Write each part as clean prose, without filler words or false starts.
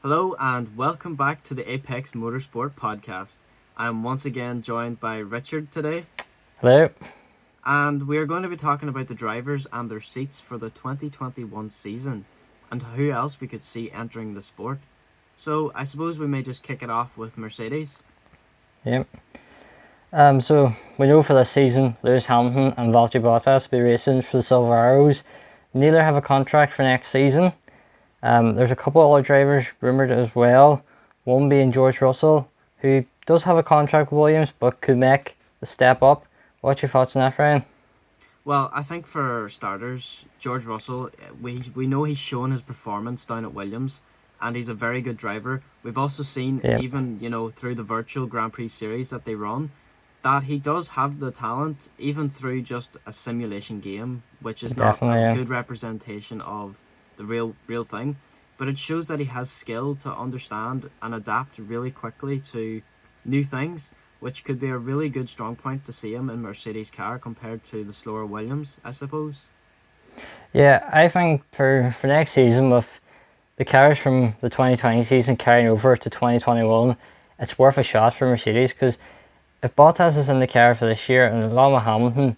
Hello and welcome back to the Apex Motorsport podcast. I am once again joined by Richard today, Hello. and we are going to be talking about the drivers and their seats for the 2021 season and who else we could see entering the sport. So I suppose we may just kick it off with Mercedes. Yep. So we know for this season, Lewis Hamilton and Valtteri Bottas will be racing for the Silver Arrows. Neither have a contract for next season. There's a couple other drivers rumoured as well. One being George Russell, who does have a contract with Williams, but could make the step up. What's your thoughts on that, Ryan? Well, I think for starters, George Russell, we know he's shown his performance down at Williams, and he's a very good driver. We've also seen, even, through the virtual Grand Prix series that they run, that he does have the talent, even through just a simulation game, which is not a good representation of the real thing. But it shows that he has skill to understand and adapt really quickly to new things, which could be a really good strong point to see him in Mercedes car compared to the slower Williams, I suppose. Yeah, I think for next season, with the cars from the 2020 season carrying over to 2021, it's worth a shot for Mercedes, because if Bottas is in the car for this year and along with Hamilton,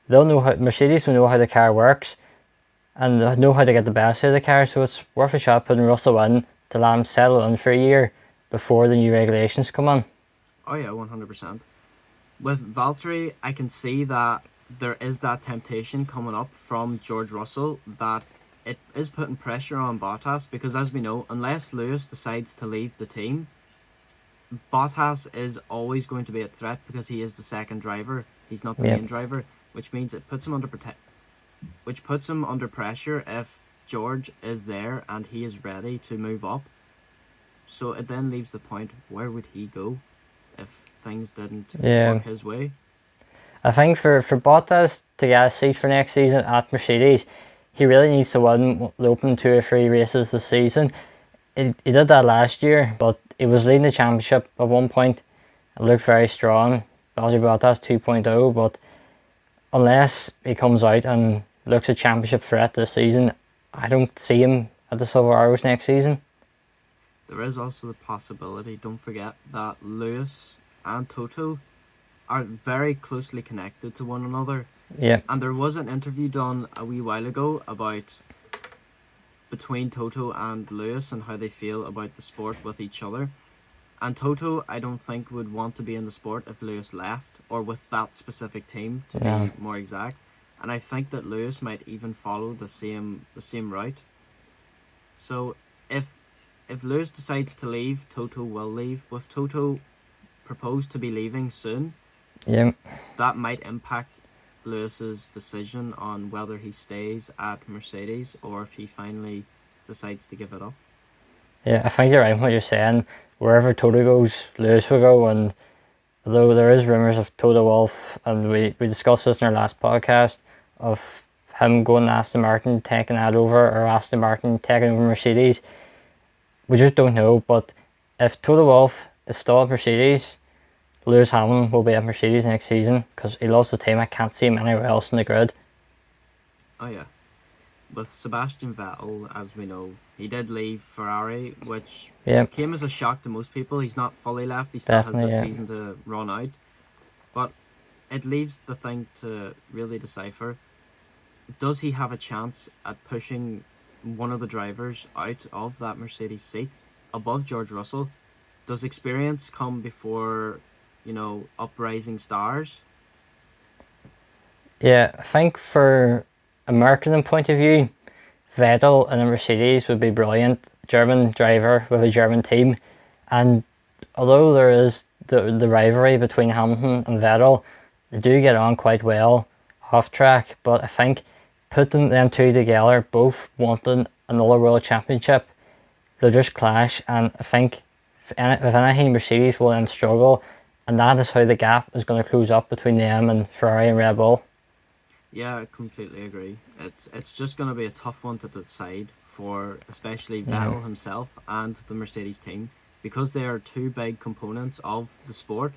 Mercedes will know how the car works and they'll know how to get the best out of the car, so it's worth a shot putting Russell in to let him settle in for a year before the new regulations come on. Oh yeah, 100%. With Valtteri, I can see that there is that temptation coming up from George Russell that it is putting pressure on Bottas, because as we know, unless Lewis decides to leave the team, Bottas is always going to be a threat because he is the second driver. He's not the main driver, which means it puts him under pressure if George is there and he is ready to move up. So it then leaves the point, where would he go if things didn't work his way? I think for Bottas to get a seat for next season at Mercedes, he really needs to win the opening 2 or 3 races this season. He did that last year, but he was leading the championship at one point. It looked very strong. Valtteri Bottas 2.0, but unless he comes out and looks a championship threat this season, I don't see him at the Silver Arrows next season. There is also the possibility, don't forget, that Lewis and Toto are very closely connected to one another. Yeah. And there was an interview done a wee while ago between Toto and Lewis and how they feel about the sport with each other. And Toto, I don't think, would want to be in the sport if Lewis left, or with that specific team, to be more exact. And I think that Lewis might even follow the same route. So if Lewis decides to leave, Toto will leave. With Toto proposed to be leaving soon, that might impact Lewis's decision on whether he stays at Mercedes or if he finally decides to give it up. Yeah, I think you're right in what you're saying. Wherever Toto goes, Lewis will go, and although there is rumours of Toto Wolff, and we discussed this in our last podcast, of him going to Aston Martin, taking that over, or Aston Martin taking over Mercedes, we just don't know. But if Toto Wolff is still at Mercedes, Lewis Hamilton will be at Mercedes next season because he loves the team. I can't see him anywhere else in the grid. Oh yeah. With Sebastian Vettel, as we know, he did leave Ferarri, which came as a shock to most people. He's not fully left. He still has this season to run out. But it leaves the thing to really decipher. Does he have a chance at pushing one of the drivers out of that Mercedes seat above George Russell? Does experience come before, uprising stars? Yeah, I think for a marketing point of view, Vettel in a Mercedes would be brilliant. German driver with a German team. And although there is the rivalry between Hamilton and Vettel, they do get on quite well off track. But I think putting them two together, both wanting another world championship, they'll just clash. And I think if anything, Mercedes will then struggle. And that is how the gap is going to close up between them and Ferrari and Red Bull. Yeah, I completely agree. It's just going to be a tough one to decide for especially Vettel himself and the Mercedes team, because they are two big components of the sport.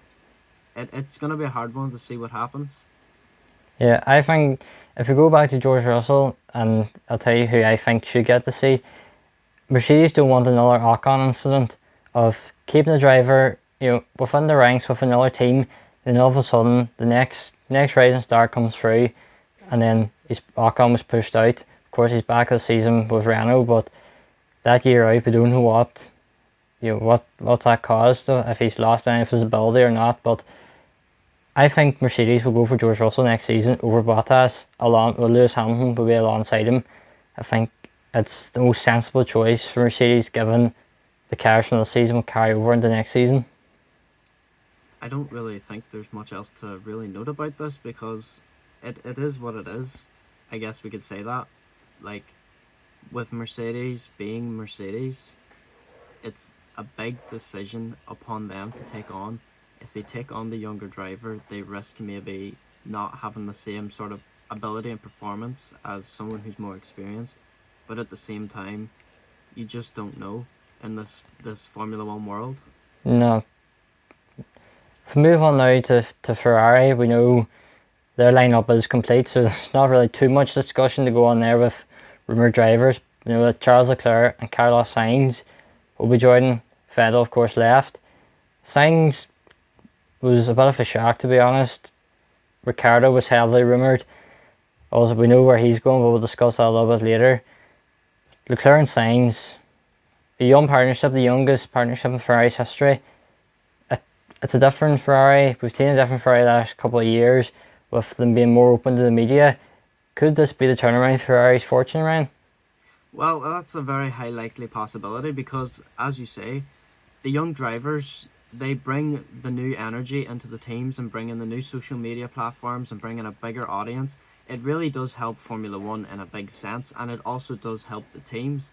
It's going to be a hard one to see what happens. Yeah, I think if we go back to George Russell, and I'll tell you who I think should get the seat, Mercedes don't want another Ocon incident of keeping the driver, within the ranks with another team, and all of a sudden the next rising star comes through, and then Ocon was pushed out. Of course, he's back this season with Renault, but that year out, we don't know what's that caused, if he's lost any of his ability or not. But I think Mercedes will go for George Russell next season over Bottas, along with Lewis Hamilton will be alongside him. I think it's the most sensible choice for Mercedes, given the cars from the season will carry over into next season. I don't really think there's much else to really note about this, because it is what it is. I guess we could say that. Like, with Mercedes being Mercedes, it's a big decision upon them to take on. If they take on the younger driver, they risk maybe not having the same sort of ability and performance as someone who's more experienced. But at the same time, you just don't know in this Formula One world. No. If we move on now to Ferrari, we know their lineup is complete, so there's not really too much discussion to go on there with rumoured drivers. We know that Charles Leclerc and Carlos Sainz will be joining. Vettel, of course, left. Sainz was a bit of a shock, to be honest. Ricciardo was heavily rumoured. Also, we know where he's going, but we'll discuss that a little bit later. Leclerc and Sainz, a young partnership, the youngest partnership in Ferrari's history. It's a different Ferrari. We've seen a different Ferrari the last couple of years, with them being more open to the media. Could this be the turnaround for Ferrari's fortune, Ryan? Well, that's a very high likely possibility, because, as you say, the young drivers, they bring the new energy into the teams and bring in the new social media platforms and bring in a bigger audience. It really does help Formula One in a big sense, and it also does help the teams.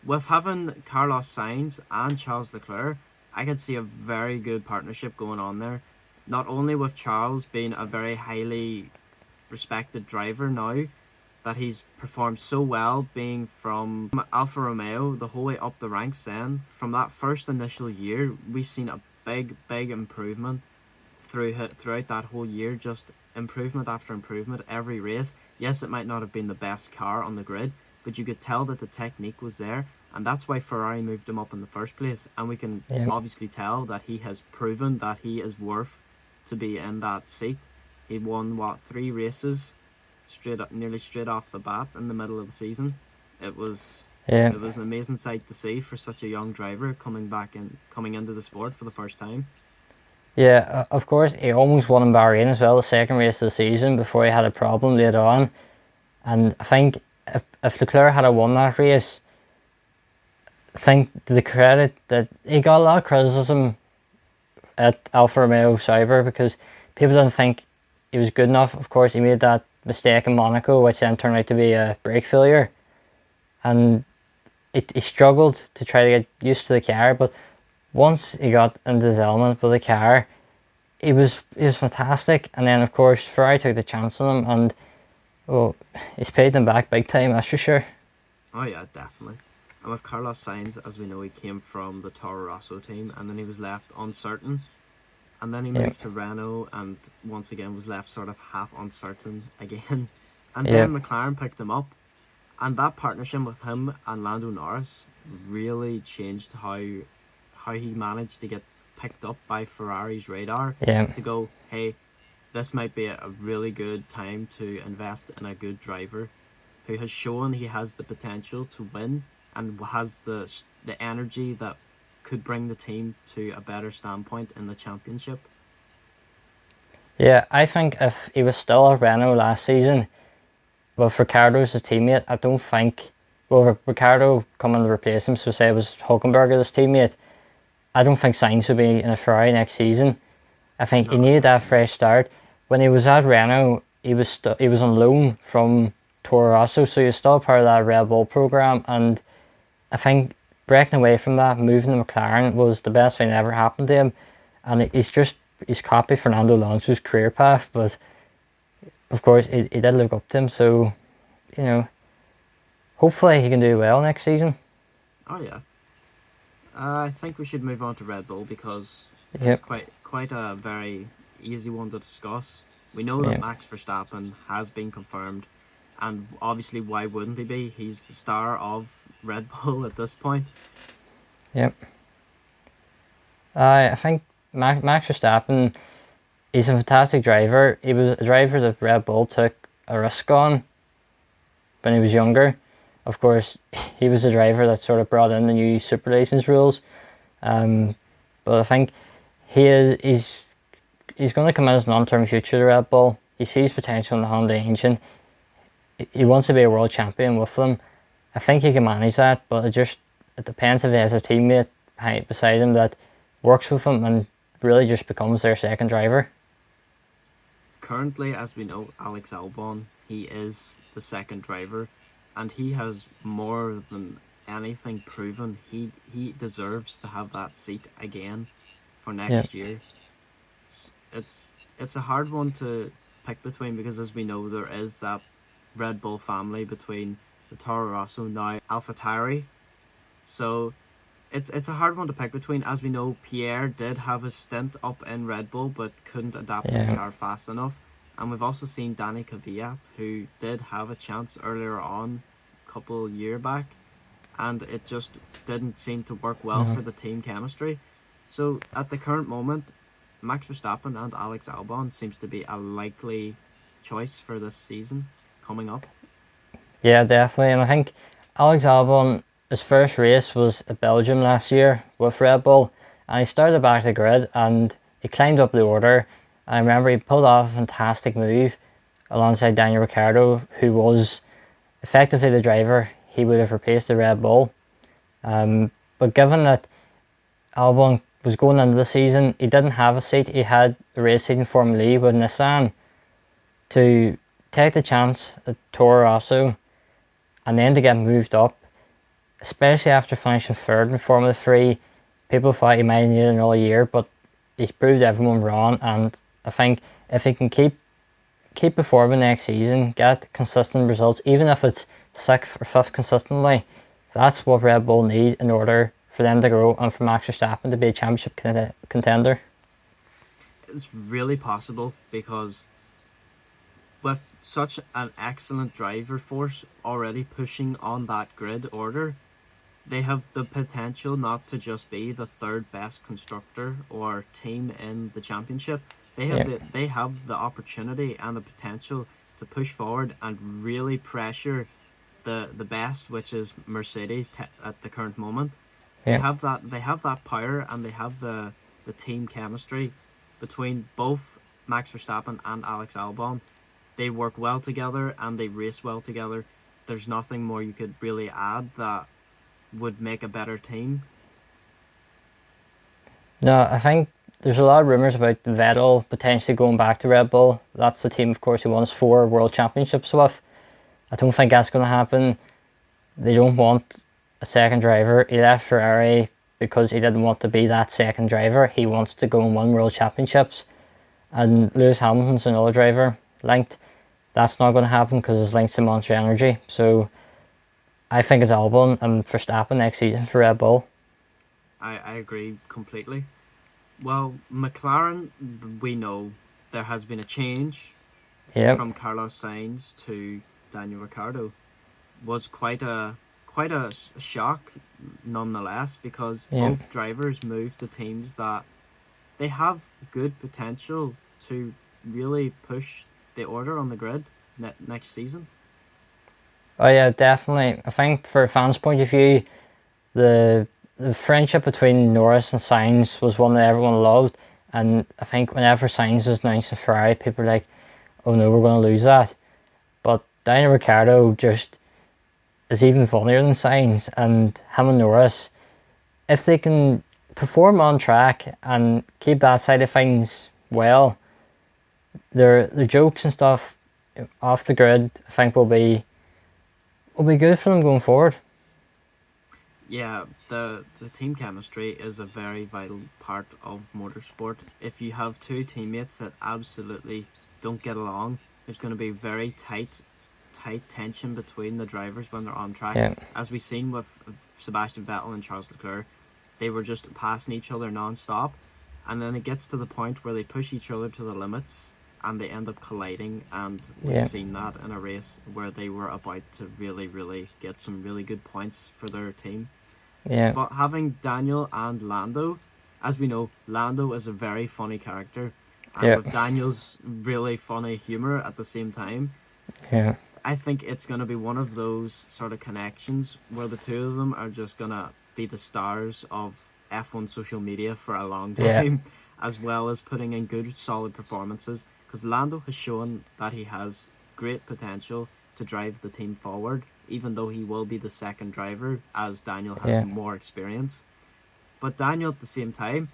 With having Carlos Sainz and Charles Leclerc, I could see a very good partnership going on there. Not only with Charles being a very highly respected driver now, that he's performed so well, being from Alfa Romeo the whole way up the ranks. Then from that first initial year, we've seen a big improvement throughout that whole year. Just improvement after improvement every race. Yes, it might not have been the best car on the grid, but you could tell that the technique was there, and that's why Ferrari moved him up in the first place. And we can obviously tell that he has proven that he is worth to be in that seat. He won 3 races nearly straight off the bat in the middle of the season. It was an amazing sight to see for such a young driver coming into the sport for the first time. Yeah, of course, he almost won in Bahrain as well, the second race of the season, before he had a problem later on. And I think if Leclerc had won that race, I think the credit that he got a lot of criticism at Alfa Romeo Sauber, because people didn't think he was good enough. Of course, he made that mistake in Monaco, which then turned out to be a brake failure, and he struggled to try to get used to the car. But once he got into his element with the car, he was fantastic. And then of course Ferrari took the chance on him, and he's paid them back big time, that's for sure. Oh yeah, definitely. And with Carlos Sainz, as we know, he came from the Toro Rosso team, and then he was left uncertain. And then he moved to Renault, and once again was left sort of half uncertain again. And then McLaren picked him up. And that partnership with him and Lando Norris really changed how he managed to get picked up by Ferrari's radar. To go, hey, this might be a really good time to invest in a good driver who has shown he has the potential to win and has the energy that could bring the team to a better standpoint in the championship. Yeah, I think if he was still at Renault last season, with Ricciardo as his teammate, I don't think... Well, Ricciardo coming to replace him, so say it was Hülkenberg as his teammate, I don't think Sainz would be in a Ferrari next season. I think he needed that fresh start. When he was at Renault, he was on loan from Toro Rosso, so he was still part of that Red Bull program, and I think breaking away from that, moving to McLaren, was the best thing that ever happened to him. And he's copied Fernando Alonso's career path, but of course he did look up to him, so hopefully he can do well next season. Oh yeah. I think we should move on to Red Bull, because it's quite a very easy one to discuss. We know that Max Verstappen has been confirmed, and obviously why wouldn't he be? He's the star of Red Bull at this point. Yep. I think Max Verstappen, he's a fantastic driver. He was a driver that Red Bull took a risk on when he was younger. Of course, he was a driver that sort of brought in the new super license rules. But I think he's going to come as an long-term future to Red Bull. He sees potential in the Honda engine. He wants to be a world champion with them. I think he can manage that, but it depends if he has a teammate beside him that works with him and really just becomes their second driver. Currently, as we know, Alex Albon, he is the second driver, and he has more than anything proven he deserves to have that seat again for next year. It's a hard one to pick between, because as we know, there is that Red Bull family between the Toro Rosso, now Alfa Tauri. So it's a hard one to pick between. As we know, Pierre did have a stint up in Red Bull but couldn't adapt to the car fast enough. And we've also seen Danny Kvyat, who did have a chance earlier on, a couple year back, and it just didn't seem to work well for the team chemistry. So at the current moment, Max Verstappen and Alex Albon seems to be a likely choice for this season coming up. Yeah, definitely. And I think Alex Albon, his first race was at Belgium last year with Red Bull, and he started back to the grid and he climbed up the order. I remember he pulled off a fantastic move alongside Daniel Ricciardo, who was effectively the driver. He would have replaced the Red Bull. But given that Albon was going into the season, he didn't have a seat. He had a race seat in Formula E with Nissan. To take the chance at Toro Rosso and then to get moved up, especially after finishing third in Formula 3, people thought he might need another year, but he's proved everyone wrong. And I think if he can keep performing next season, get consistent results, even if it's 6th or 5th consistently, that's what Red Bull need in order for them to grow and for Max Verstappen to be a championship contender. It's really possible, because with such an excellent driver force already pushing on that grid order, they have the potential not to just be the third best constructor or team in the championship. They have the opportunity and the potential to push forward and really pressure the best, which is Mercedes at the current moment. They have that power, and they have the team chemistry between both Max Verstappen and Alex Albon. They work well together and they race well together. There's nothing more you could really add that would make a better team. No, I think there's a lot of rumours about Vettel potentially going back to Red Bull. That's the team, of course, he won 4 world championships with. I don't think that's going to happen. They don't want a second driver. He left Ferrari because he didn't want to be that second driver. He wants to go and win world championships. And Lewis Hamilton's another driver linked. That's not going to happen because it's linked to Monster Energy. So I think it's Albon and Verstappen next season for Red Bull. I agree completely. Well, McLaren, we know there has been a change from Carlos Sainz to Daniel Ricciardo. Was quite a shock nonetheless, because both drivers moved to teams that they have good potential to really push the order on the grid next season. Oh yeah, definitely. I think for a fan's point of view, the friendship between Norris and Sainz was one that everyone loved, and I think whenever Sainz was announced in Ferrari, people were like, oh no, we're going to lose that. But Daniel Ricciardo just is even funnier than Sainz, and him and Norris, if they can perform on track and keep that side of things well, their jokes and stuff off the grid, I think will be good for them going forward. Yeah, the team chemistry is a very vital part of motorsport. If you have two teammates that absolutely don't get along, there's going to be very tight tension between the drivers when they're on track. Yeah. As we've seen with Sebastian Vettel and Charles Leclerc, they were just passing each other non-stop, and then it gets to the point where they push each other to the limits, and they end up colliding, and we've seen that in a race where they were about to really, really get some really good points for their team. Yeah. But having Daniel and Lando, as we know, Lando is a very funny character, and with Daniel's really funny humour at the same time, I think it's going to be one of those sort of connections where the two of them are just going to be the stars of F1 social media for a long time, as well as putting in good, solid performances, because Lando has shown that he has great potential to drive the team forward, even though he will be the second driver, as Daniel has more experience. But Daniel, at the same time,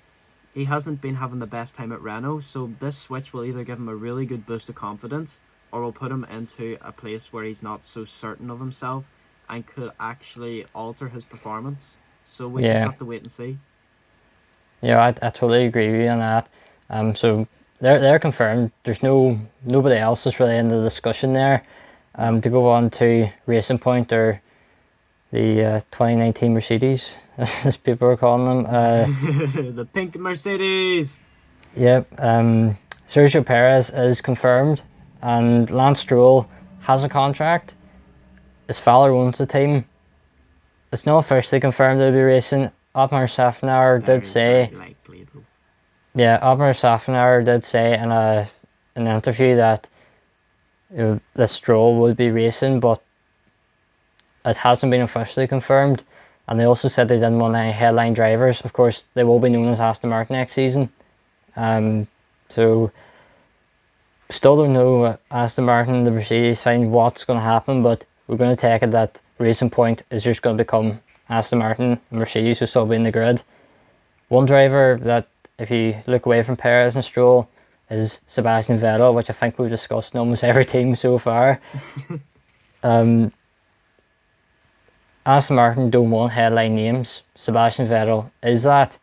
he hasn't been having the best time at Renault, so this switch will either give him a really good boost of confidence, or will put him into a place where he's not so certain of himself and could actually alter his performance. So we just have to wait and see. Yeah, I totally agree with you on that. So they're confirmed. There's nobody else is really in the discussion there. To go on to Racing Point, or the 2019 Mercedes, as people are calling them. The pink Mercedes! Yep. Sergio Perez is confirmed, and Lance Stroll has a contract. His father owns the team. It's not officially confirmed they'll be racing. Otmar Safnauer did say... Very likely, though. Yeah, Otmar Safnauer did say in an interview that the Stroll would be racing, but it hasn't been officially confirmed. And they also said they didn't want any headline drivers. Of course, they will be known as Aston Martin next season. So still don't know Aston Martin, the Mercedes, find what's going to happen, but we're going to take it that Racing Point is just going to become Aston Martin, and Mercedes will still be in the grid. One driver that, if you look away from Perez and Stroll, is Sebastian Vettel, which I think we've discussed in almost every team so far. Aston Martin don't want headline names. Sebastian Vettel is that.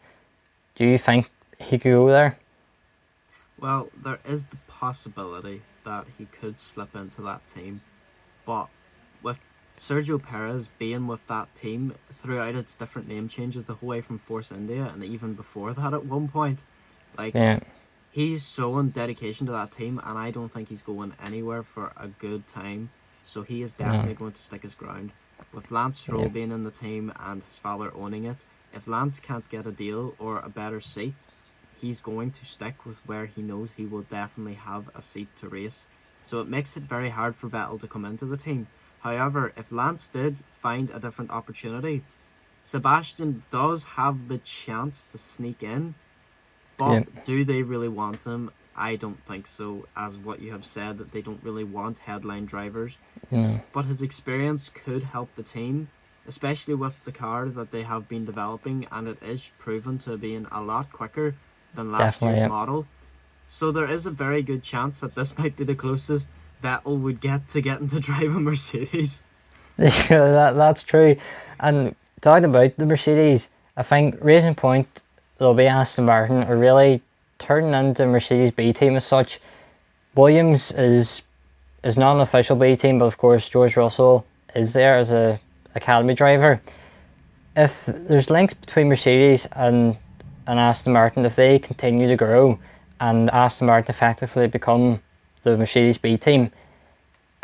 Do you think he could go there? Well, there is the possibility that he could slip into that team, but with Sergio Perez being with that team throughout its different name changes the whole way from Force India and even before that at one point, he's showing dedication to that team, and I don't think he's going anywhere for a good time, so he is definitely going to stick his ground. With Lance Stroll being in the team and his father owning it, if Lance can't get a deal or a better seat, he's going to stick with where he knows he will definitely have a seat to race. So it makes it very hard for Vettel to come into the team. However, if Lance did find a different opportunity, Sebastian does have the chance to sneak in, but do they really want him? I don't think so, as what you have said, that they don't really want headline drivers. But his experience could help the team, especially with the car that they have been developing, and it is proven to be a lot quicker than last year's model. So there is a very good chance that this might be the closest Vettel would get to getting to drive a Mercedes. Yeah, that's true. And talking about the Mercedes, I think Racing Point, they'll be Aston Martin, are really turning into Mercedes B team as such. Williams is not an official B team, but of course George Russell is there as a academy driver. If there's links between Mercedes and Aston Martin, if they continue to grow and Aston Martin effectively become the Mercedes B team,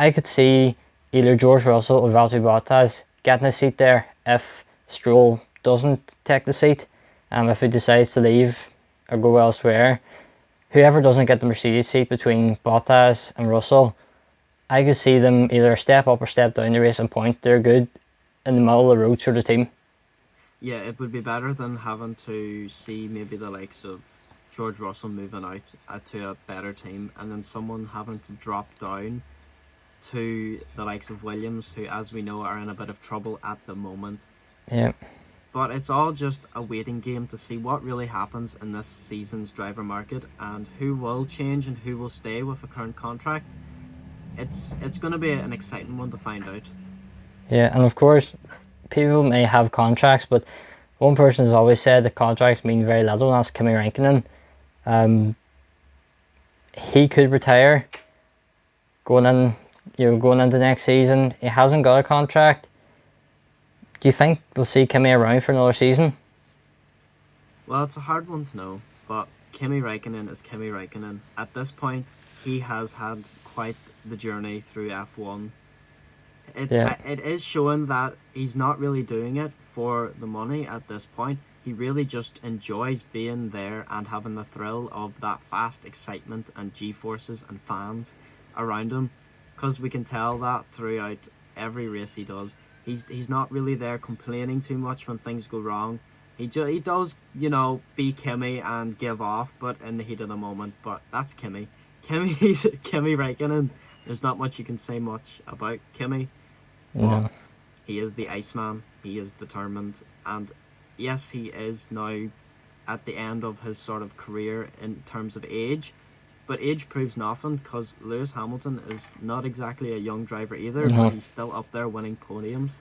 I could see either George Russell or Valtteri Bottas getting a seat there if Stroll doesn't take the seat, and if he decides to leave or go elsewhere. Whoever doesn't get the Mercedes seat between Bottas and Russell, I could see them either step up or step down the Racing Point. They're good in the middle of the road sort of team. Yeah, it would be better than having to see maybe the likes of George Russell moving out to a better team, and then someone having to drop down to the likes of Williams, who, as we know, are in a bit of trouble at the moment. Yeah. But it's all just a waiting game to see what really happens in this season's driver market and who will change and who will stay with a current contract. It's going to be an exciting one to find out. Yeah, and of course, people may have contracts, but one person has always said that contracts mean very little, and that's Kimi Räikkönen. He could retire going into next season. He hasn't got a contract. Do you think we'll see Kimi around for another season? Well, it's a hard one to know, but Kimi Räikkönen is Kimi Räikkönen. At this point, he has had quite the journey through F1. Yeah. It is showing that he's not really doing it for the money at this point. He really just enjoys being there and having the thrill of that fast excitement and G-forces and fans around him. Because we can tell that throughout every race he does. He's not really there complaining too much when things go wrong. He does, be Kimi and give off, but in the heat of the moment. But that's Kimi. Kimi Räikkönen. There's not much you can say much about Kimi. No. He is the Iceman. He is determined. And yes, he is now at the end of his sort of career in terms of age. But age proves nothing, because Lewis Hamilton is not exactly a young driver either, but he's still up there winning podiums.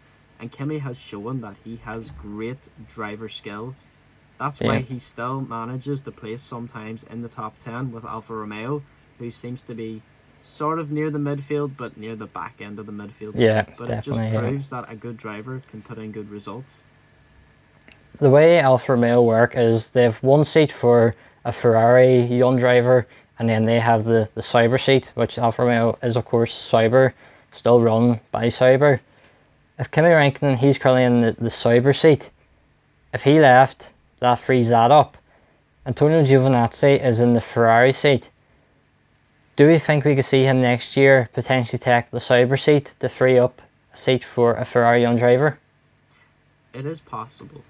And Kimi has shown that he has great driver skill. That's why he still manages to place sometimes in the top 10 with Alfa Romeo, who seems to be sort of near the midfield, but near the back end of the midfield. Yeah, but definitely, it just proves that a good driver can put in good results. The way Alfa Romeo work is they have one seat for a Ferrari young driver, and then they have the Sauber seat, which Alfa Romeo is of course Sauber, still run by Sauber. If Kimi Räikkönen, he's currently in the Sauber seat. If he left, that frees that up. Antonio Giovinazzi is in the Ferrari seat. Do we think we could see him next year potentially take the Sauber seat to free up a seat for a Ferrari young driver? It is possible,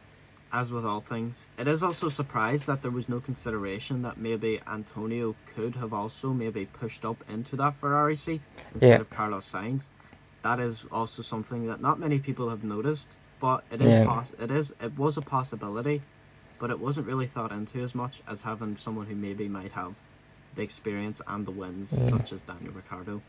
as with all things. It is also a surprise that there was no consideration that maybe Antonio could have also maybe pushed up into that Ferrari seat instead of Carlos Sainz. That is also something that not many people have noticed, but it was a possibility, but it wasn't really thought into as much as having someone who maybe might have the experience and the wins, such as Daniel Ricciardo.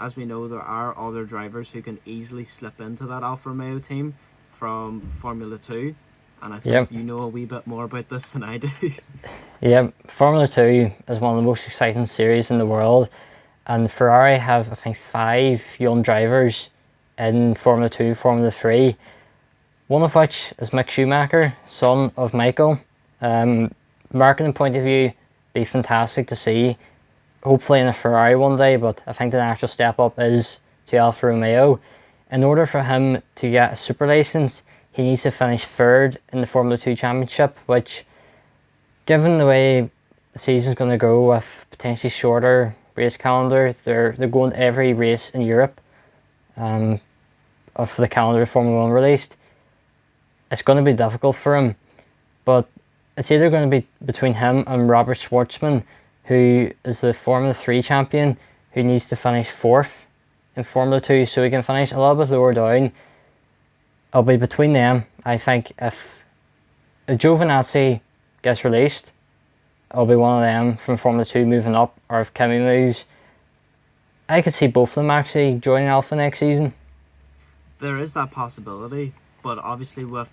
As we know, there are other drivers who can easily slip into that Alfa Romeo team from Formula 2, and I think you know a wee bit more about this than I do. Yeah, Formula 2 is one of the most exciting series in the world, and Ferrari have, I think, 5 young drivers in Formula 2, Formula 3, one of which is Mick Schumacher, son of Michael. Marketing point of view, be fantastic to see, hopefully in a Ferrari one day, but I think the actual step up is to Alfa Romeo. In order for him to get a super license, he needs to finish 3rd in the Formula 2 Championship, which, given the way the season's going to go with potentially shorter race calendar, they're going to every race in Europe of the calendar Formula 1 released. It's going to be difficult for him, but it's either going to be between him and Robert Schwartzman, who is the Formula 3 champion, who needs to finish 4th in Formula 2 so he can finish a little bit lower down. It'll be between them. I think if Giovinazzi gets released, it'll be one of them from Formula 2 moving up, or if Kimi moves, I could see both of them actually joining Alfa next season. There is that possibility, but obviously with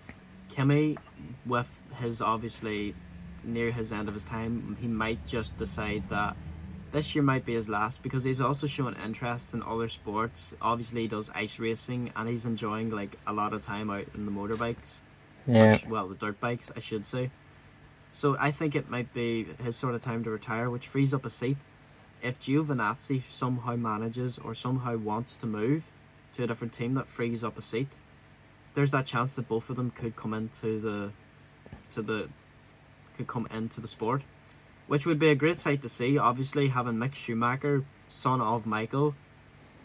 Kimi, with his obviously near his end of his time, he might just decide that this year might be his last, because he's also showing interest in other sports. Obviously he does ice racing, and he's enjoying like a lot of time out in the motorbikes. The dirt bikes I should say. So I think it might be his sort of time to retire, which frees up a seat. If Giovinazzi somehow manages or somehow wants to move to a different team that frees up a seat, there's that chance that both of them could come into the sport, which would be a great sight to see. Obviously, having Mick Schumacher, son of Michael,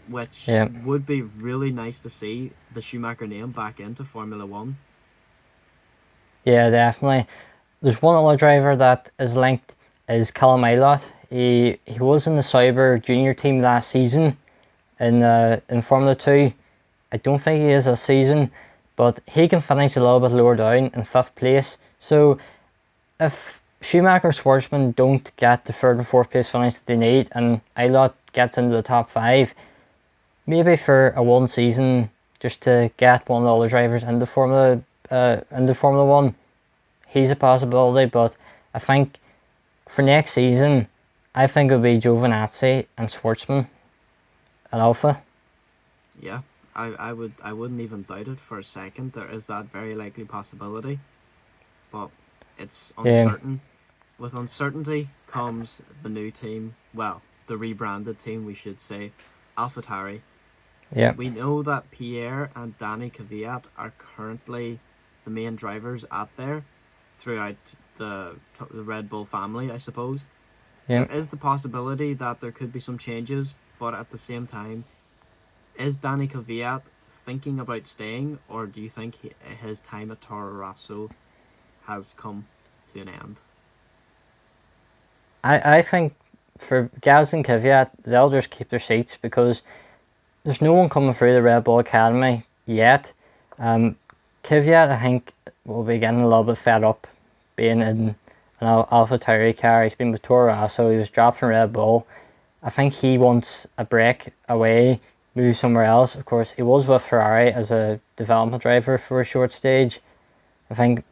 which would be really nice to see the Schumacher name back into Formula 1. Yeah, definitely. There's one other driver that is linked, is Callum Ilott. He was in the Sauber junior team last season in Formula 2. I don't think he is this season, but he can finish a little bit lower down in 5th place. So if Schumacher or Schwartzman don't get the 3rd and 4th place finish that they need, and Ilott gets into the top 5, maybe for a one season, just to get one of the other drivers into Formula 1, he's a possibility. But I think for next season, I think it'll be Giovinazzi and Schwartzman at Alfa. Yeah, I wouldn't even doubt it for a second. There is that very likely possibility, but it's uncertain. With uncertainty comes the new team. Well, the rebranded team, we should say, AlphaTauri. Yeah. We know that Pierre and Danny Kvyat are currently the main drivers at there throughout the Red Bull family, I suppose. Yeah. There is the possibility that there could be some changes, but at the same time, is Danny Kvyat thinking about staying, or do you think his time at Toro Rosso has come to an end? I think for Gaz and Kvyat, they'll just keep their seats because there's no one coming through the Red Bull Academy yet. Kvyat, I think, will be getting a little bit fed up being in an AlphaTauri car. He's been with Toro Rosso, he was dropped from Red Bull. I think he wants a break away, move somewhere else. Of course, he was with Ferrari as a development driver for a short stage. I think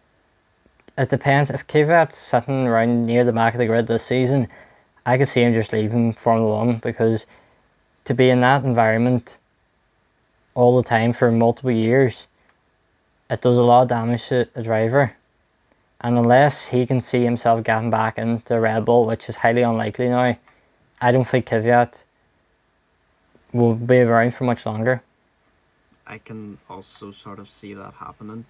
it depends. If Kvyat's sitting around near the back of the grid this season, I could see him just leaving Formula 1 because to be in that environment all the time for multiple years, it does a lot of damage to a driver. And unless he can see himself getting back into Red Bull, which is highly unlikely now, I don't think Kvyat will be around for much longer. I can also sort of see that happening.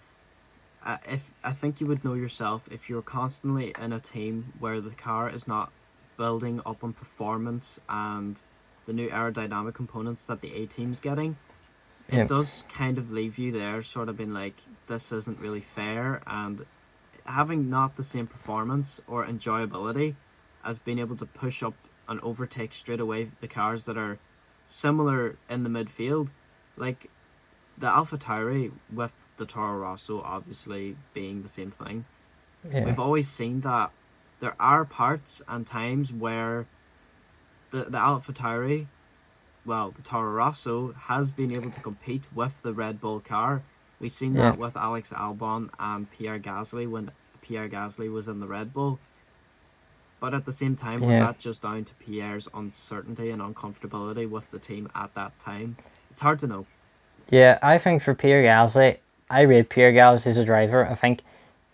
If I think you would know yourself, if you're constantly in a team where the car is not building up on performance and the new aerodynamic components that the A team's getting, it does kind of leave you there sort of being like, this isn't really fair, and having not the same performance or enjoyability as being able to push up and overtake straight away the cars that are similar in the midfield, like the AlphaTauri with the Toro Rosso obviously being the same thing. We've always seen that there are parts and times where the AlphaTauri, well, the Toro Rosso, has been able to compete with the Red Bull car. We've seen that with Alex Albon and Pierre Gasly when Pierre Gasly was in the Red Bull. But at the same time, was that just down to Pierre's uncertainty and uncomfortability with the team at that time? It's hard to know. Yeah, I think for Pierre Gasly, I rate Pierre Gasly as a driver. I think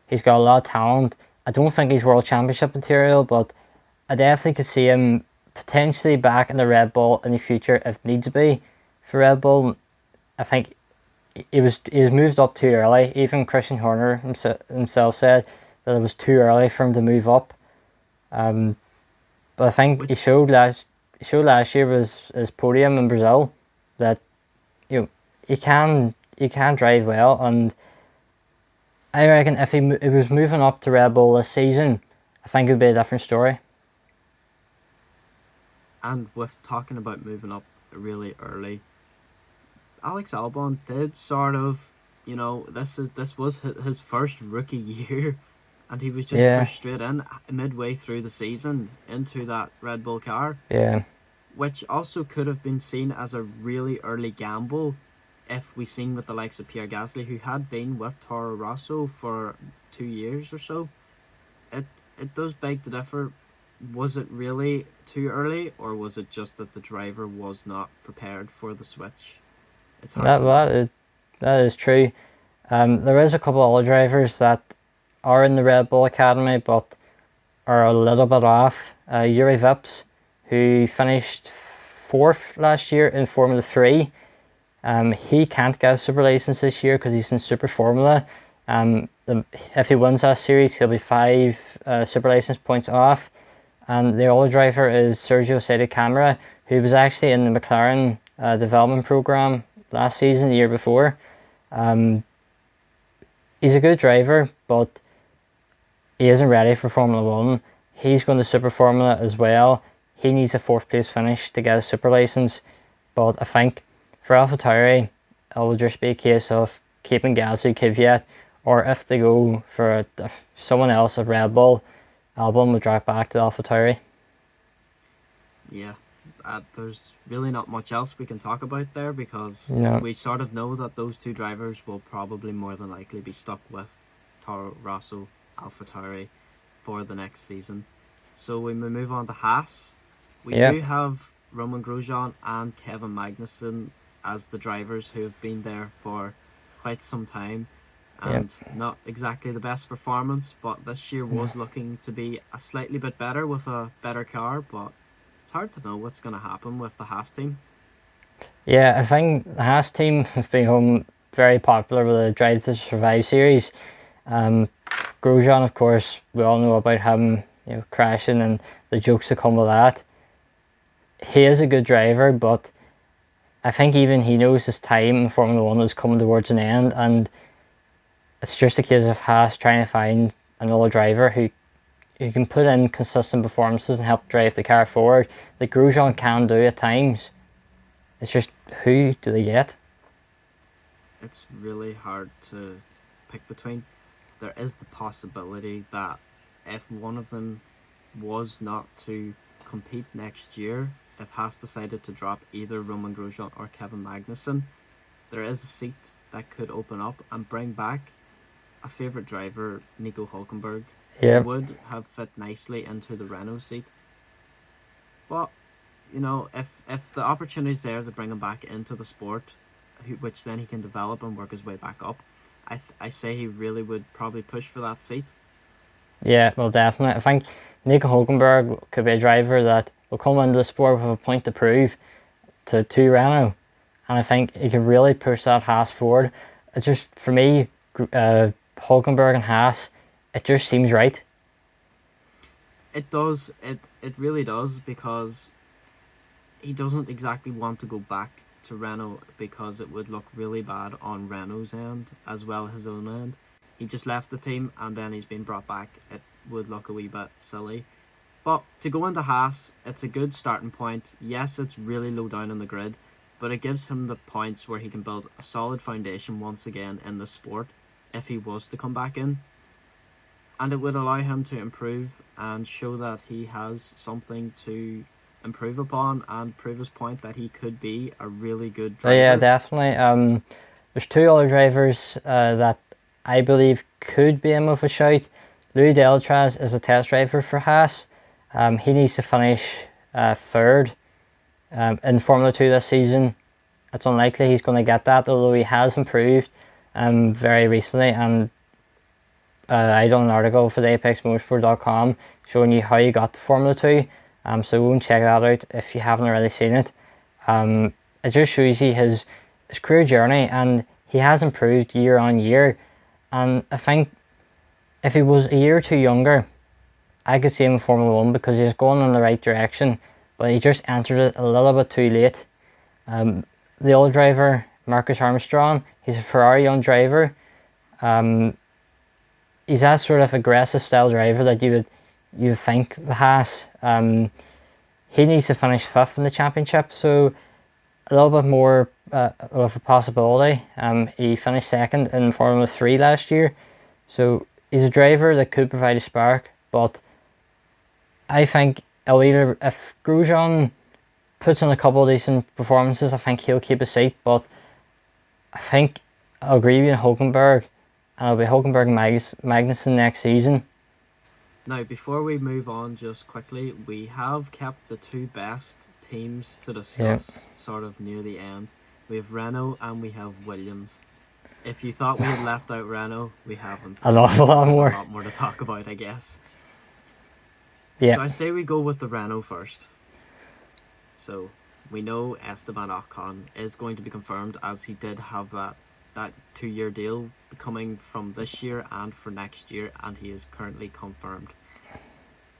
he's got a lot of talent. I don't think he's World Championship material, but I definitely could see him potentially back in the Red Bull in the future if needs be for Red Bull. I think he was moved up too early. Even Christian Horner himself said that it was too early for him to move up. But I think he showed last year was his podium in Brazil that he can drive well, and I reckon if he was moving up to Red Bull this season, I think it would be a different story. And with talking about moving up really early, Alex Albon did sort of, this was his first rookie year, and he was just pushed straight in midway through the season into that Red Bull car. Yeah. Which also could have been seen as a really early gamble if we seen with the likes of Pierre Gasly, who had been with Toro Rosso for 2 years or so. It does beg to differ. Was it really too early, or was it just that the driver was not prepared for the switch? It's hard that is true. There is a couple of other drivers that are in the Red Bull Academy but are a little bit off. Yuri Vips, who finished 4th last year in Formula 3. He can't get a super license this year because he's in Super Formula. If he wins that series, he'll be 5 super license points off. And the other driver is Sergio Sede Camara, who was actually in the McLaren development program last season, the year before. He's a good driver, but he isn't ready for Formula 1. He's going to Super Formula as well. He needs a 4th place finish to get a super license. But I think for AlphaTauri, it will just be a case of keeping Gasly, Kvyat, or if they go for someone else at Red Bull, Albon will drag back to AlphaTauri. Yeah, there's really not much else we can talk about there because we sort of know that those two drivers will probably more than likely be stuck with Toro Rosso, AlphaTauri for the next season. So we move on to HAAS. We do have Roman Grosjean and Kevin Magnussen as the drivers who have been there for quite some time, and not exactly the best performance, but this year was looking to be a slightly bit better with a better car, but it's hard to know what's going to happen with the HAAS team. Yeah, I think the HAAS team have become very popular with the Drive to Survive series. Grosjean, of course, we all know about him, crashing and the jokes that come with that. He is a good driver, but I think even he knows his time in Formula 1 is coming towards an end, and it's just a case of HAAS trying to find another driver who can put in consistent performances and help drive the car forward, like Grosjean can do at times. It's just, who do they get? It's really hard to pick between. There is the possibility that if one of them was not to compete next year, if HAAS decided to drop either Roman Grosjean or Kevin Magnussen, there is a seat that could open up and bring back a favourite driver, Nico Hülkenberg. Yeah. He would have fit nicely into the Renault seat. But, if the opportunity's there to bring him back into the sport, which then he can develop and work his way back up, I say he really would probably push for that seat. Yeah, well, definitely. I think Nico Hülkenberg could be a driver that will come into the sport with a point to prove to Renault, and I think he can really push that HAAS forward. It's just, for me, Hülkenberg and HAAS, it just seems right. It does. It really does, because he doesn't exactly want to go back to Renault, because it would look really bad on Renault's end as well as his own end. He just left the team and then he's been brought back. It would look a wee bit silly. But to go into HAAS, it's a good starting point. Yes, it's really low down on the grid, but it gives him the points where he can build a solid foundation once again in the sport if he was to come back in. And it would allow him to improve and show that he has something to improve upon and prove his point that he could be a really good driver. Yeah, definitely. There's two other drivers that I believe could be in with a shout. Louis Deltraz is a test driver for HAAS. He needs to finish third in Formula 2 this season. It's unlikely he's going to get that, although he has improved very recently. And I done an article for the apexmotorsport.com showing you how he got to Formula 2. So go and check that out if you haven't already seen it. It just shows you his career journey, and he has improved year on year. And I think if he was a year or two younger, I could see him in Formula 1 because he's going in the right direction, but he just entered it a little bit too late. The old driver, Marcus Armstrong, he's a Ferrari young driver. He's that sort of aggressive style driver that you would think HAAS. He needs to finish 5th in the championship, so a little bit more of a possibility. He finished 2nd in Formula 3 last year, so he's a driver that could provide a spark, but I think if Grosjean puts in a couple of decent performances, I think he'll keep a seat, but I think I'll agree with Hülkenberg, and it'll be Hülkenberg and Magnussen next season. Now, before we move on, just quickly, we have kept the two best teams to discuss sort of near the end. We have Renault and we have Williams. If you thought we had left out Renault, we haven't. An awful lot more. There's a lot more to talk about, I guess. Yeah. So I say we go with the Renault first. So we know Esteban Ocon is going to be confirmed, as he did have that 2-year deal coming from this year and for next year, and he is currently confirmed.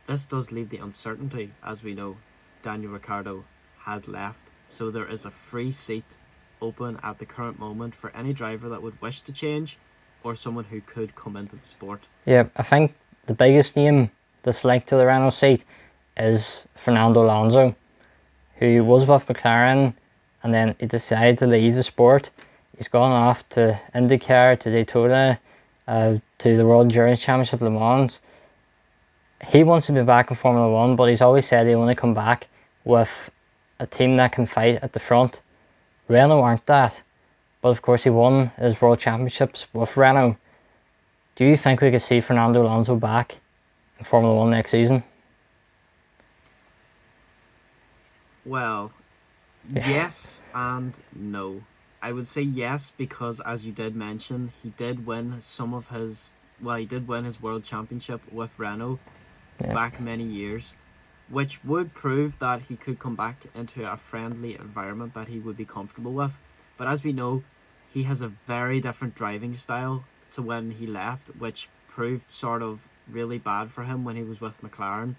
This does leave the uncertainty, as we know Daniel Ricciardo has left, so there is a free seat open at the current moment for any driver that would wish to change or someone who could come into the sport. Yeah, I think the biggest name that's linked to the Renault seat is Fernando Alonso, who was with McLaren and then he decided to leave the sport. He's gone off to IndyCar, to Daytona, to the World Endurance Championship Le Mans. He wants to be back in Formula 1, but he's always said he'll only come back with a team that can fight at the front. Renault aren't that, but of course he won his World Championships with Renault. Do you think we could see Fernando Alonso back in Formula 1 next season? Well, yes and no. I would say yes, because as you did mention, he did win his World Championship with Renault back many years. which would prove that he could come back into a friendly environment that he would be comfortable with. But as we know, he has a very different driving style to when he left, which proved sort of really bad for him when he was with McLaren,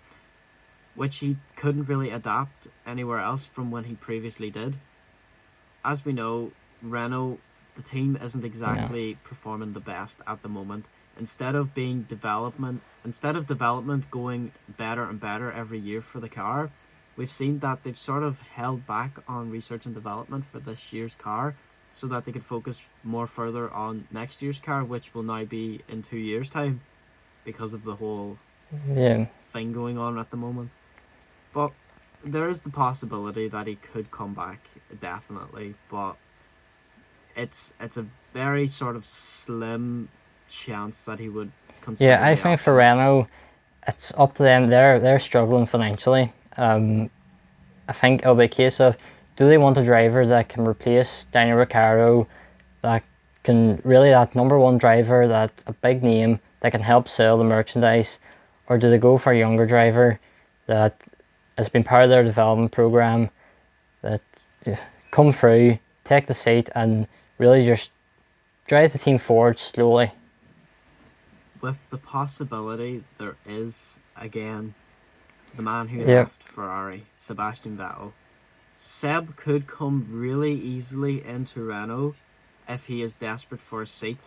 which he couldn't really adapt anywhere else from when he previously did. As we know, Renault, the team isn't exactly performing the best at the moment. Instead of development going better and better every year for the car, we've seen that they've sort of held back on research and development for this year's car so that they could focus more further on next year's car, which will now be in 2 years' time because of the whole thing going on at the moment. But there is the possibility that he could come back, definitely, but it's a very sort of slim chance that he would consider. Yeah, I think for Renault, it's up to them. They're struggling financially. I think it'll be a case of, do they want a driver that can replace Daniel Ricciardo, that can really, that number one driver, that's a big name, that can help sell the merchandise, or do they go for a younger driver that has been part of their development program, that come through, take the seat, and really just drive the team forward slowly? With the possibility, there is, again, the man who left Ferrari, Sebastian Vettel. Seb could come really easily into Renault if he is desperate for a seat.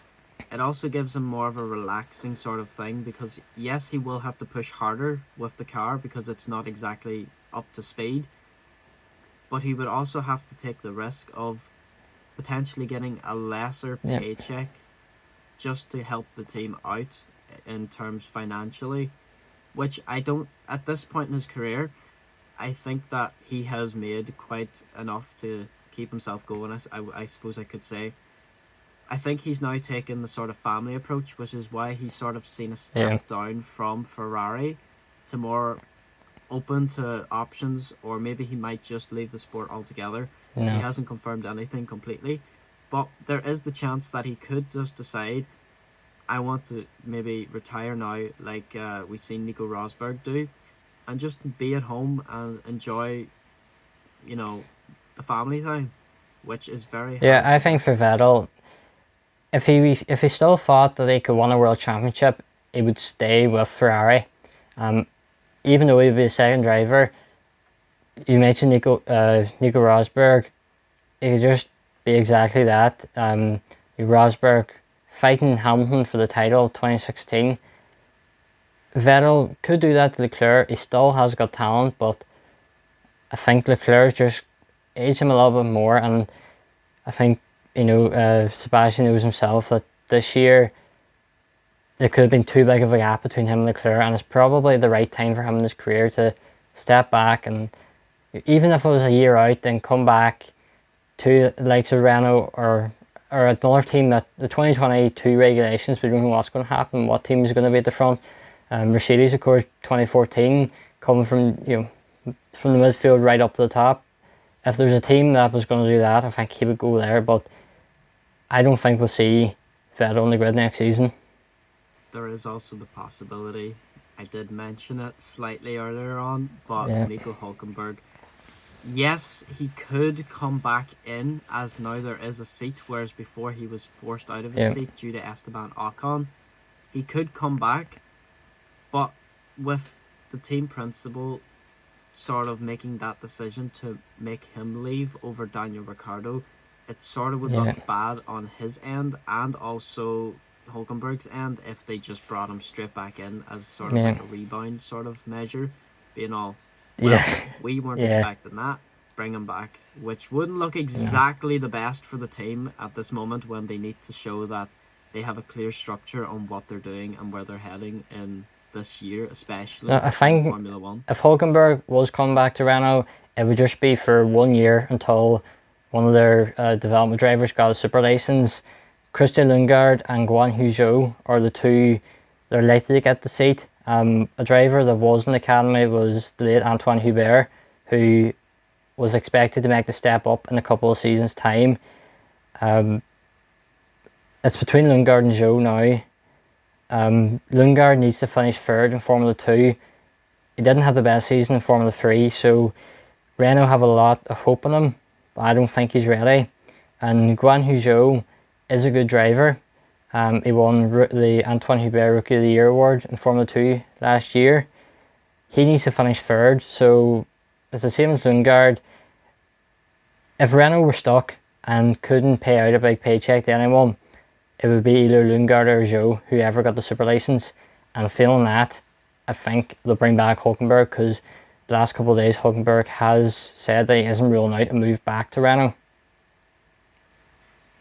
It also gives him more of a relaxing sort of thing because, yes, he will have to push harder with the car because it's not exactly up to speed. But he would also have to take the risk of potentially getting a lesser paycheck just to help the team out in terms financially, which I don't, at this point in his career, I think that he has made quite enough to keep himself going, I suppose I could say. I think he's now taken the sort of family approach, which is why he's sort of seen a step down from Ferrari to more open to options, or maybe he might just leave the sport altogether. He hasn't confirmed anything completely, but there is the chance that he could just decide, I want to maybe retire now, like we've seen Nico Rosberg do, and just be at home and enjoy, the family time, which is very hard. I think for Vettel, if he still thought that he could win a world championship, he would stay with Ferrari. Even though he'd be a second driver, you mentioned Nico Rosberg, he could just be exactly that. Rosberg fighting Hamilton for the title 2016. Vettel could do that to Leclerc. He still has got talent, but I think Leclerc just aged him a little bit more, and I think Sebastian knows himself that this year there could have been too big of a gap between him and Leclerc, and it's probably the right time for him in his career to step back, and even if it was a year out, then come back to the likes of Renault or another team. That the 2022 regulations, we don't know what's going to happen, what team is going to be at the front. Mercedes, of course, 2014, coming from the midfield right up to the top. If there's a team that was going to do that, I think he would go there, but I don't think we'll see Vettel on the grid next season. There is also the possibility, I did mention it slightly earlier on, but Nico Hülkenberg, yes, he could come back in, as now there is a seat, whereas before he was forced out of his seat due to Esteban Ocon. He could come back, but with the team principal sort of making that decision to make him leave over Daniel Ricciardo, it sort of would look bad on his end and also Hulkenberg's end if they just brought him straight back in as sort of like a rebound sort of measure, being all, we weren't expecting that, bring him back, which wouldn't look exactly the best for the team at this moment when they need to show that they have a clear structure on what they're doing and where they're heading in this year, especially I think Formula 1. If Hulkenberg was coming back to Renault, it would just be for 1 year until one of their development drivers got a super license. Christian Lundgaard and Guan Yu Zhou are the two that are likely to get the seat. A driver that was in the academy was the late Antoine Hubert, who was expected to make the step up in a couple of seasons' time. It's between Lundgaard and Zhou now. Lundgaard needs to finish third in Formula 2. he didn't have the best season in Formula 3, so Renault have a lot of hope in him, but I don't think he's ready. And Guan Yu Zhou is a good driver. He won the Antoine Hubert Rookie of the Year award in Formula 2 last year. He needs to finish third, so it's the same as Lundgaard. If Renault were stuck and couldn't pay out a big paycheck to anyone, it would be either Lundgaard or Zhou, whoever got the super license. And failing that, I think they'll bring back Hulkenberg, because the last couple of days Hulkenberg has said that he isn't ruling out a move back to Renault.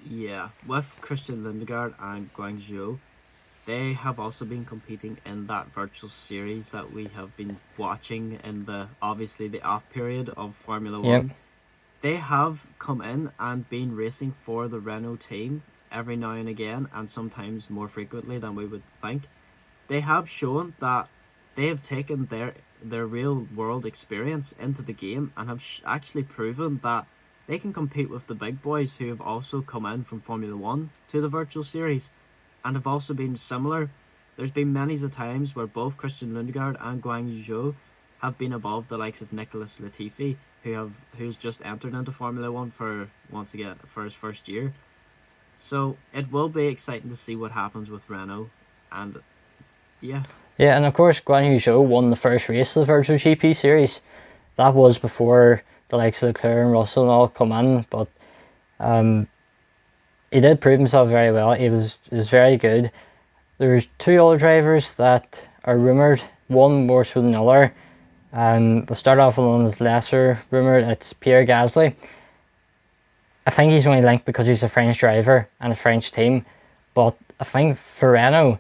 Yeah, with Christian Lundgaard and Guang Zhou, they have also been competing in that virtual series that we have been watching in obviously the off period of Formula 1. Yep. They have come in and been racing for the Renault team every now and again, and sometimes more frequently than we would think. They have shown that they have taken their real world experience into the game and have actually proven that they can compete with the big boys who have also come in from Formula 1 to the virtual series and have also been similar. There's been many times where both Christian Lundgaard and Guang Yu Zhou have been above the likes of Nicholas Latifi, who's just entered into Formula 1 for his first year. So it will be exciting to see what happens with Renault, and yeah. Yeah, and of course Guan Yu Zhou won the first race of the virtual GP series. That was before the likes of Leclerc and Russell and all come in, but he did prove himself very well. He was very good. There's two other drivers that are rumoured, one more so than the other. We'll start off with one that's lesser rumoured. It's Pierre Gasly. I think he's only linked because he's a French driver and a French team, but I think for Renault,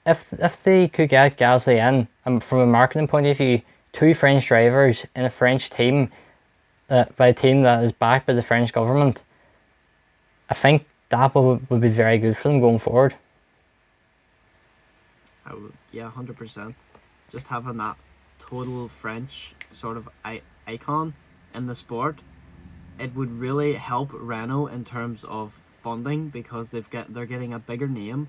if they could get Gasly in, from a marketing point of view, two French drivers in a French team, by a team that is backed by the French government, I think that would be very good for them going forward. Yeah, 100%. Just having that total French sort of icon in the sport, it would really help Renault in terms of funding, because they're getting a bigger name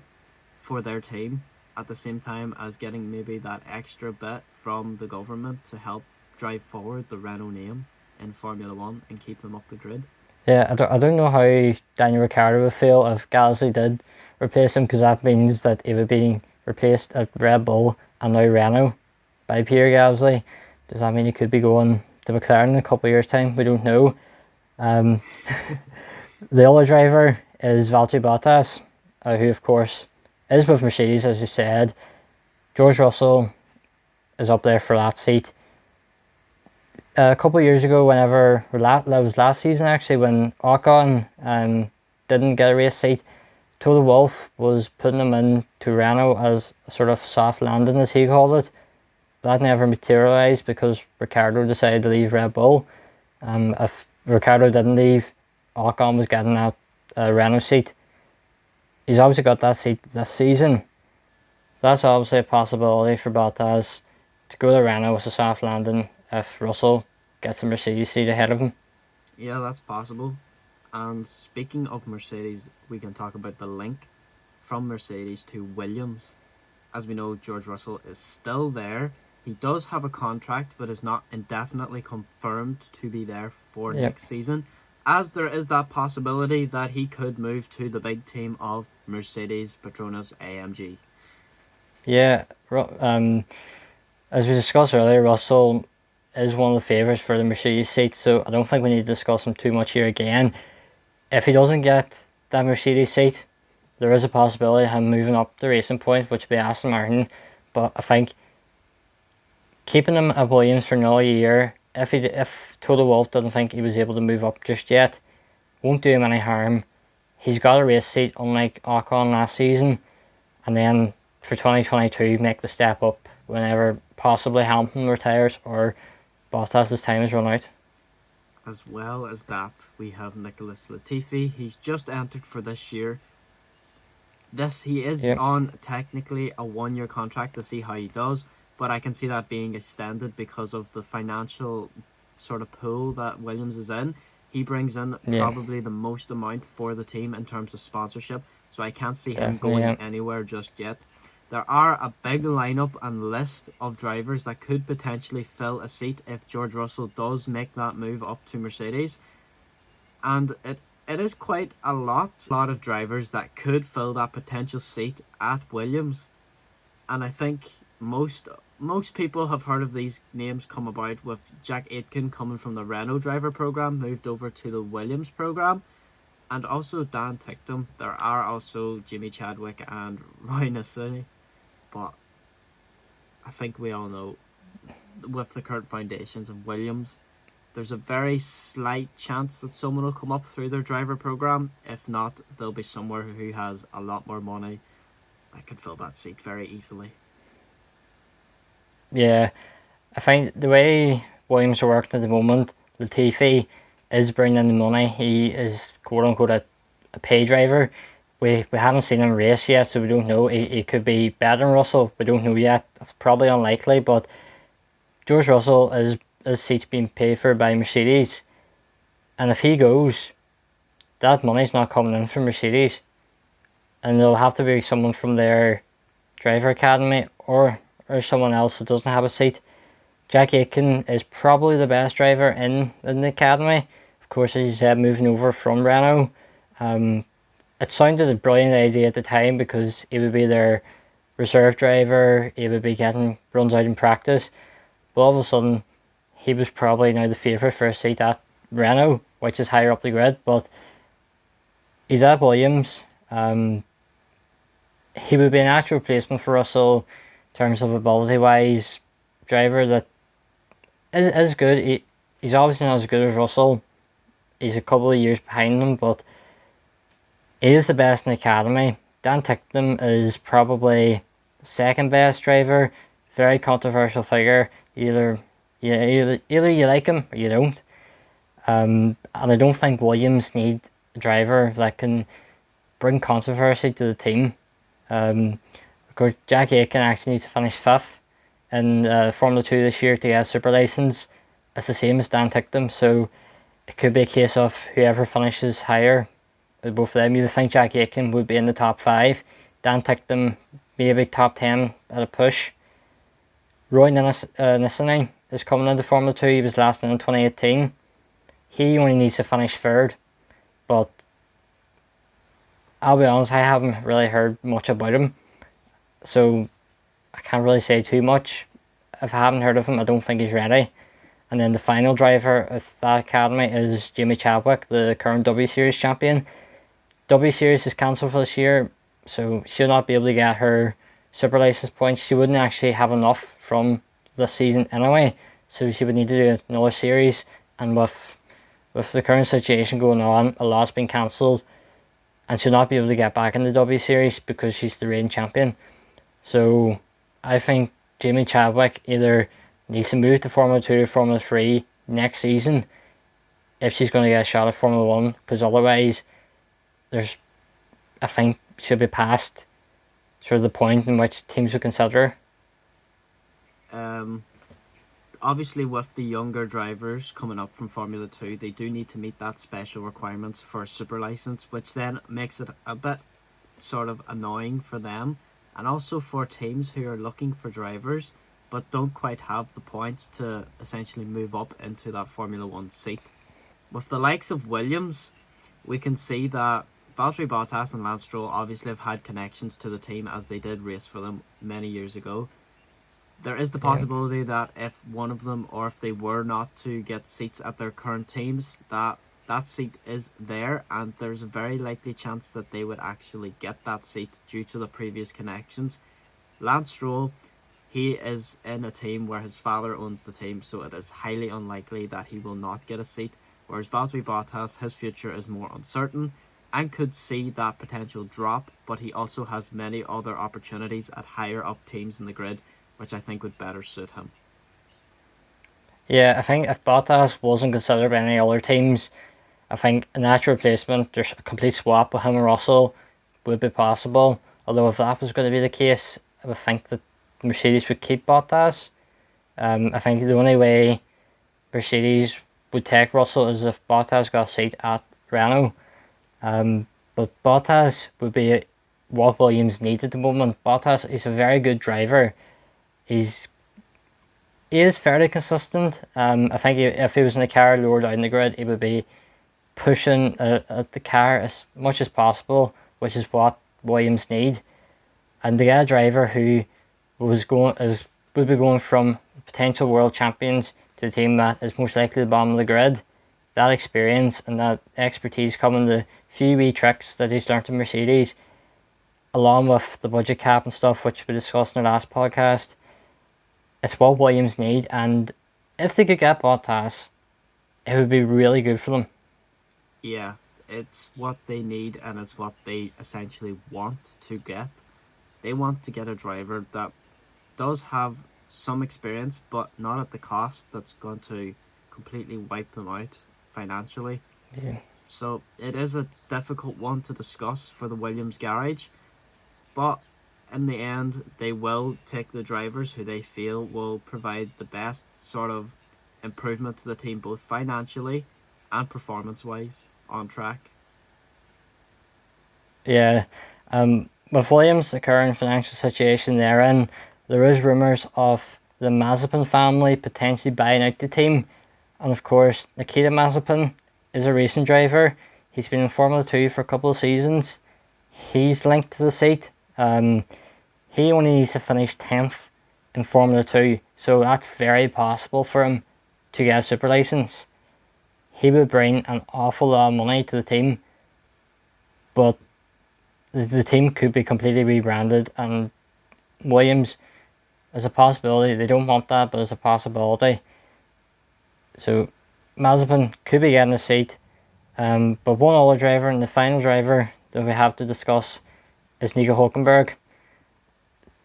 for their team at the same time as getting maybe that extra bit from the government to help drive forward the Renault name in Formula 1 and keep them up the grid. Yeah, I don't know how Daniel Ricciardo would feel if Gasly did replace him, because that means that he would be replaced at Red Bull and now Renault by Pierre Gasly. Does that mean he could be going to McLaren in a couple of years' time? We don't know. The other driver is Valtteri Bottas, who of course is with Mercedes, as you said. George Russell is up there for that seat. A couple of years ago, that was last season actually, when Ocon didn't get a race seat, Toto Wolff was putting him into Renault as a sort of soft landing, as he called it. That never materialised because Ricciardo decided to leave Red Bull. If Ricciardo didn't leave, Ocon was getting that Renault seat. He's obviously got that seat this season. That's obviously a possibility for Bottas to go to Renault with a soft landing if Russell gets a Mercedes seat ahead of him. Yeah, that's possible. And speaking of Mercedes, we can talk about the link from Mercedes to Williams. As we know, George Russell is still there. He does have a contract, but is not indefinitely confirmed to be there for next season, as there is that possibility that he could move to the big team of Mercedes Petronas AMG. Yeah, as we discussed earlier, Russell is one of the favourites for the Mercedes seat, so I don't think we need to discuss him too much here again. If he doesn't get that Mercedes seat, there is a possibility of him moving up the Racing Point, which would be Aston Martin, but I think keeping him at Williams for another year, if Toto Wolff doesn't think he was able to move up just yet, won't do him any harm. He's got a race seat, unlike Ocon last season, and then for 2022 make the step up whenever possibly Hamilton retires or Bottas' time is run out. As well as that, we have Nicholas Latifi. He's just entered for this year. He is on technically a 1-year contract to see how he does, but I can see that being extended because of the financial sort of pool that Williams is in. He brings in probably the most amount for the team in terms of sponsorship, so I can't see him going anywhere just yet. There are a big lineup and list of drivers that could potentially fill a seat if George Russell does make that move up to Mercedes. And it is quite a lot of drivers that could fill that potential seat at Williams. And I think most people have heard of these names come about, with Jack Aitken coming from the Renault driver program, moved over to the Williams program, and also Dan Ticktum. There are also Jimmy Chadwick and Roy Nissany, but I think we all know, with the current foundations of Williams, there's a very slight chance that someone will come up through their driver program. If not, there'll be somewhere who has a lot more money that could fill that seat very easily. Yeah, I find the way Williams are working at the moment, Latifi is bringing in the money. He is quote unquote a pay driver. We haven't seen him race yet, so we don't know. He could be better than Russell. We don't know yet. That's probably unlikely, but George Russell is his seat's being paid for by Mercedes, and if he goes, that money's not coming in from Mercedes, and there'll have to be someone from their driver academy or someone else that doesn't have a seat. Jack Aitken is probably the best driver in the academy. Of course, as you said, moving over from Renault. It sounded a brilliant idea at the time because he would be their reserve driver, he would be getting runs out in practice. But all of a sudden, he was probably now the favourite for a seat at Renault, which is higher up the grid. But he's at Williams. He would be an actual replacement for Russell in terms of ability-wise. Driver that is good. He's obviously not as good as Russell. He's a couple of years behind him, but he is the best in the academy. Dan Ticktum is probably the second best driver. Very controversial figure. Either you like him or you don't. And I don't think Williams need a driver that can bring controversy to the team. Because Jack Aitken actually needs to finish fifth in Formula 2 this year to get a super license. It's the same as Dan Ticktum, so it could be a case of whoever finishes higher, both of them. You would think Jack Aitken would be in the top 5. Dan Ticktum maybe top 10 at a push. Roy Nissany is coming into Formula 2. He was last in 2018. He only needs to finish third, but I'll be honest, I haven't really heard much about him, so I can't really say too much. If I haven't heard of him, I don't think he's ready. And then the final driver of that academy is Jimmy Chadwick, the current W Series champion. W Series is cancelled for this year, so she'll not be able to get her super license points. She wouldn't actually have enough from this season anyway, so she would need to do another series. And with the current situation going on, a lot's been cancelled, and she'll not be able to get back in the W Series because she's the reigning champion. So I think Jimmy Chadwick either needs to move to Formula 2 or Formula 3 next season if she's going to get a shot at Formula 1, because otherwise I think she'll be past sort of the point in which teams would consider her. Obviously, with the younger drivers coming up from Formula 2, they do need to meet that special requirements for a super license, which then makes it a bit sort of annoying for them, and also for teams who are looking for drivers but don't quite have the points to essentially move up into that Formula 1 seat. With the likes of Williams, we can see that Valtteri Bottas and Lance Stroll obviously have had connections to the team, as they did race for them many years ago. There is the possibility that if one of them, or if they were not to get seats at their current teams, that seat is there, and there's a very likely chance that they would actually get that seat due to the previous connections. Lance Stroll, he is in a team where his father owns the team, so it is highly unlikely that he will not get a seat, whereas Valtteri Bottas, his future is more uncertain and could see that potential drop, but he also has many other opportunities at higher up teams in the grid, which I think would better suit him. Yeah, I think if Bottas wasn't considered by any other teams, I think a natural replacement, there's a complete swap with him and Russell would be possible. Although if that was going to be the case, I would think that Mercedes would keep Bottas. I think the only way Mercedes would take Russell is if Bottas got a seat at Renault. But Bottas would be what Williams need at the moment. Bottas is a very good driver. He is fairly consistent. I think if he was in a car lower down the grid, he would be pushing at the car as much as possible, which is what Williams need. And to get a driver who would be going from potential world champions to the team that is most likely the bottom of the grid, that experience and that expertise coming the few wee tricks that he's learnt in Mercedes, along with the budget cap and stuff, which we discussed in our last podcast, it's what Williams need. And if they could get Bottas, it would be really good for them. Yeah, it's what they need, and it's what they essentially want to get. They want to get a driver that does have some experience, but not at the cost that's going to completely wipe them out financially. Yeah. So it is a difficult one to discuss for the Williams garage, but in the end, they will take the drivers who they feel will provide the best sort of improvement to the team, both financially and performance-wise on track. Yeah. With Williams, the current financial situation they're in, there is rumours of the Mazepin family potentially buying out the team. And of course, Nikita Mazepin is a racing driver. He's been in Formula 2 for a couple of seasons. He's linked to the seat. He only needs to finish 10th in Formula 2, so that's very possible for him to get a super license. He would bring an awful lot of money to the team, but the team could be completely rebranded, and Williams is a possibility. They don't want that, but it's a possibility. So Mazepin could be getting a seat, but one other driver, and the final driver that we have to discuss, is Nico Hülkenberg.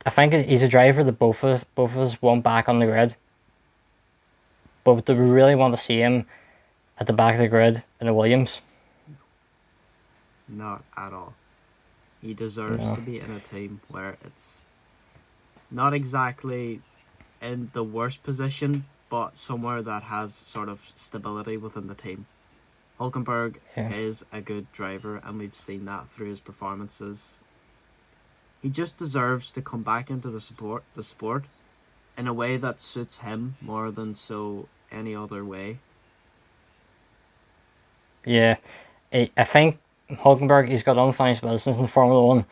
I think he's a driver that both of us want back on the grid, but do we really want to see him at the back of the grid in a Williams? Not at all. He deserves to be in a team where it's not exactly in the worst position, but somewhere that has sort of stability within the team. Hülkenberg is a good driver, and we've seen that through his performances. He just deserves to come back into the sport in a way that suits him more than so any other way. Yeah, I think Hülkenberg, he's got unfinished business in Formula 1.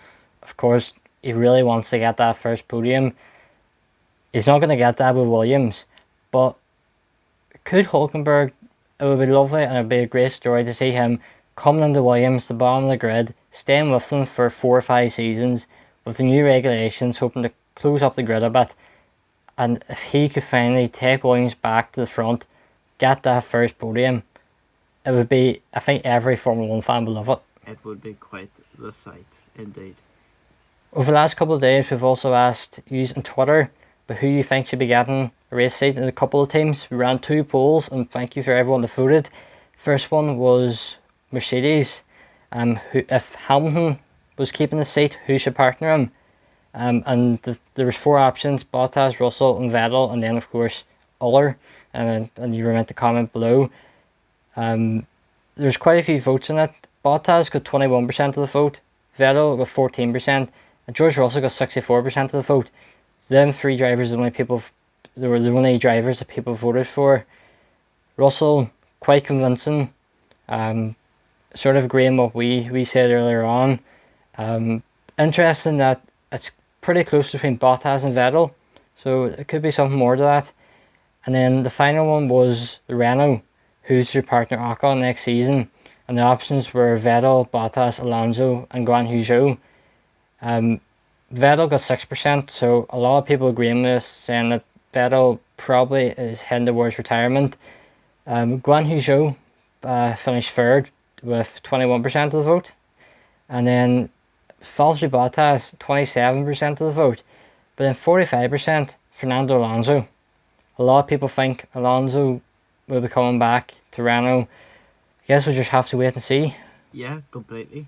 Of course, he really wants to get that first podium. He's not going to get that with Williams, but could Hülkenberg, it would be lovely and it would be a great story to see him coming into Williams, the bottom of the grid, staying with them for 4 or 5 seasons, with the new regulations, hoping to close up the grid a bit. And if he could finally take Williams back to the front, get that first podium, it would be, I think every Formula 1 fan would love it. It would be quite the sight, indeed. Over the last couple of days, we've also asked you on Twitter about who you think should be getting a race seat in a couple of teams. We ran 2 polls, and thank you for everyone that voted. First one was Mercedes. Who, if Hamilton was keeping the seat, who should partner him? And there was 4 options: Bottas, Russell, and Vettel, and then of course other. And you were meant to comment below. There's quite a few votes in it. Bottas got 21% of the vote, Vettel got 14%, and George Russell got 64% of the vote. Them 3 drivers they were the only drivers that people voted for. Russell, quite convincing. Sort of agreeing what we said earlier on. Interesting that it's pretty close between Bottas and Vettel, so it could be something more to that. And then the final one was Renault, who's your partner Ocon next season, and the options were Vettel, Bottas, Alonso, and Guan Yu Zhou. Vettel got 6%, so a lot of people agreeing with this, saying that Vettel probably is heading towards retirement. Guan Yu Zhou finished 3rd with 21% of the vote, and then Valtteri Bottas 27% of the vote, but then 45% Fernando Alonso. A lot of people think Alonso will be coming back to Renault. I guess we'll just have to wait and see. Yeah, completely.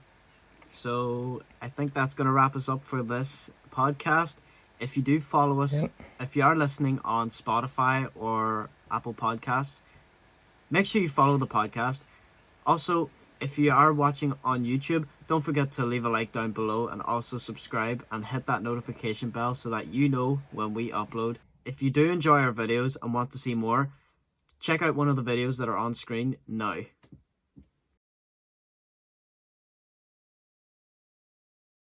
So I think that's going to wrap us up for this podcast. If you do follow us, if you are listening on Spotify or Apple Podcasts, make sure you follow the podcast. Also, if you are watching on YouTube, Don't forget to leave a like down below and also subscribe and hit that notification bell so that you know when we upload. If you do enjoy our videos and want to see more, check out one of the videos that are on screen now.